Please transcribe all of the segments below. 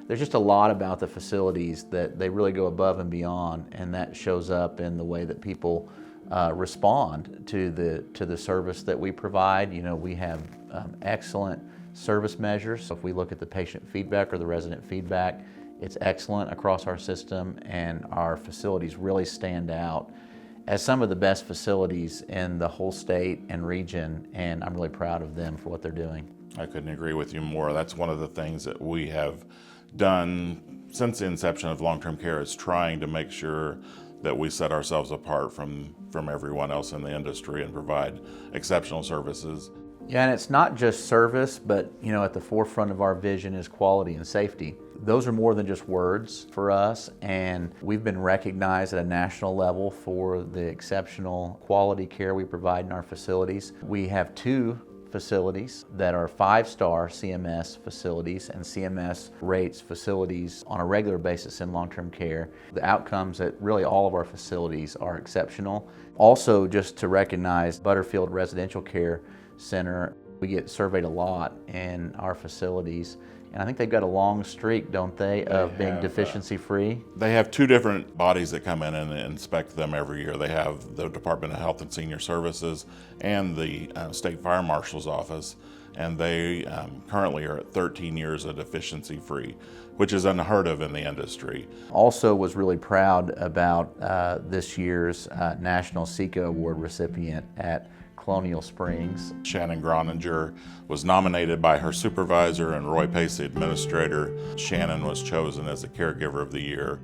There's just a lot about the facilities that they really go above and beyond, and that shows up in the way that people respond to the service that we provide. You know, we have excellent service measures. So if we look at the patient feedback or the resident feedback, it's excellent across our system, and our facilities really stand out as some of the best facilities in the whole state and region, and I'm really proud of them for what they're doing. I couldn't agree with you more. That's one of the things that we have done since the inception of long-term care, is trying to make sure that we set ourselves apart from everyone else in the industry and provide exceptional services. Yeah, and it's not just service, but you know, at the forefront of our vision is quality and safety. Those are more than just words for us, and we've been recognized at a national level for the exceptional quality care we provide in our facilities. We have 2 facilities that are 5-star CMS facilities, and CMS rates facilities on a regular basis in long-term care. The outcomes at really all of our facilities are exceptional. Also, just to recognize Butterfield Residential Care Center, we get surveyed a lot in our facilities, and I think they've got a long streak, don't they, of being deficiency-free? They have 2 different bodies that come in and inspect them every year. They have the Department of Health and Senior Services and the State Fire Marshal's Office, and they currently are at 13 years of deficiency-free, which is unheard of in the industry. Also was really proud about this year's National Ceca Award recipient at Colonial Springs. Shannon Groninger was nominated by her supervisor and Roy Pace, the administrator. Shannon was chosen as the Caregiver of the Year.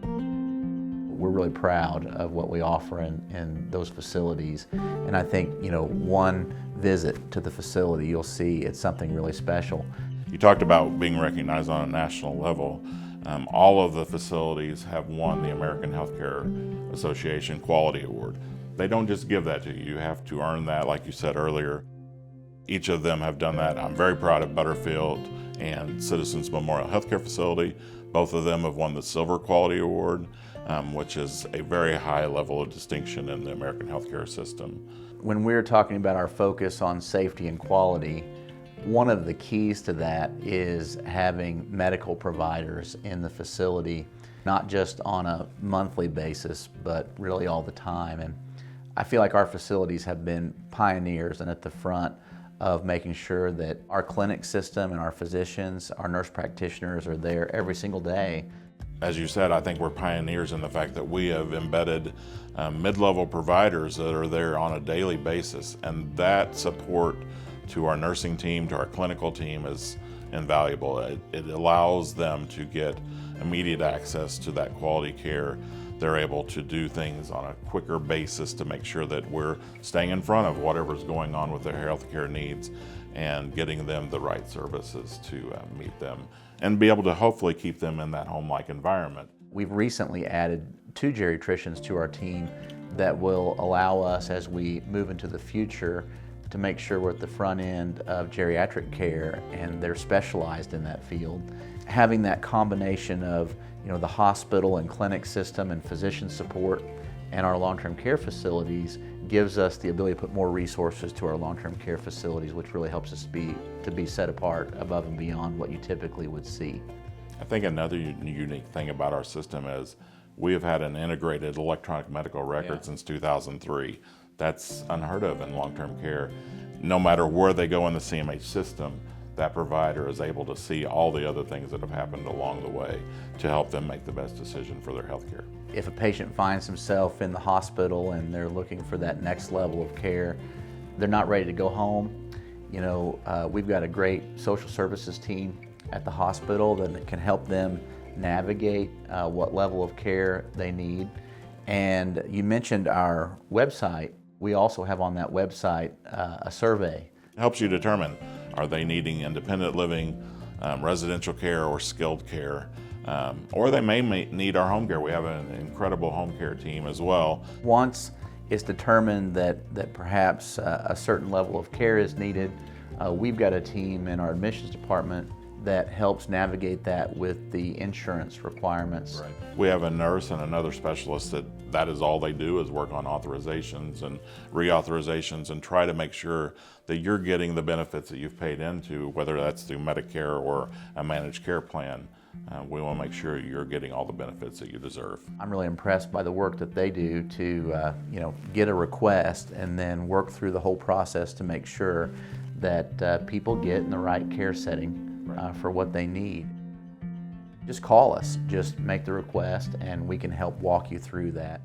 We're really proud of what we offer in those facilities, and I think, you know, one visit to the facility, you'll see it's something really special. You talked about being recognized on a national level. All of the facilities have won the American Healthcare Association Quality Award. They don't just give that to you. You have to earn that, like you said earlier. Each of them have done that. I'm very proud of Butterfield and Citizens Memorial Healthcare Facility. Both of them have won the Silver Quality Award, which is a very high level of distinction in the American healthcare system. When we're talking about our focus on safety and quality, one of the keys to that is having medical providers in the facility, not just on a monthly basis, but really all the time. And I feel like our facilities have been pioneers and at the front of making sure that our clinic system and our physicians, our nurse practitioners are there every single day. As you said, I think we're pioneers in the fact that we have embedded mid-level providers that are there on a daily basis, and that support to our nursing team, to our clinical team is invaluable. It allows them to get immediate access to that quality care. They're able to do things on a quicker basis to make sure that we're staying in front of whatever's going on with their healthcare needs and getting them the right services to meet them and be able to hopefully keep them in that home-like environment. We've recently added 2 geriatricians to our team that will allow us, as we move into the future, to make sure we're at the front end of geriatric care, and they're specialized in that field. Having that combination of, you know, the hospital and clinic system and physician support and our long-term care facilities gives us the ability to put more resources to our long-term care facilities, which really helps us to be set apart above and beyond what you typically would see. I think another unique thing about our system is we have had an integrated electronic medical record since 2003. That's unheard of in long-term care. No matter where they go in the CMH system, that provider is able to see all the other things that have happened along the way to help them make the best decision for their health care. If a patient finds himself in the hospital and they're looking for that next level of care, they're not ready to go home, you know, we've got a great social services team at the hospital that can help them navigate what level of care they need. And you mentioned our website. We also have on that website a survey. It helps you determine, are they needing independent living, residential care, or skilled care? Or they may need our home care. We have an incredible home care team as well. Once it's determined that perhaps a certain level of care is needed, we've got a team in our admissions department that helps navigate that with the insurance requirements. Right. We have a nurse and another specialist that is all they do, is work on authorizations and reauthorizations and try to make sure that you're getting the benefits that you've paid into, whether that's through Medicare or a managed care plan. We want to make sure you're getting all the benefits that you deserve. I'm really impressed by the work that they do to get a request and then work through the whole process to make sure that people get in the right care setting for what they need. Just call us, just make the request, and we can help walk you through that.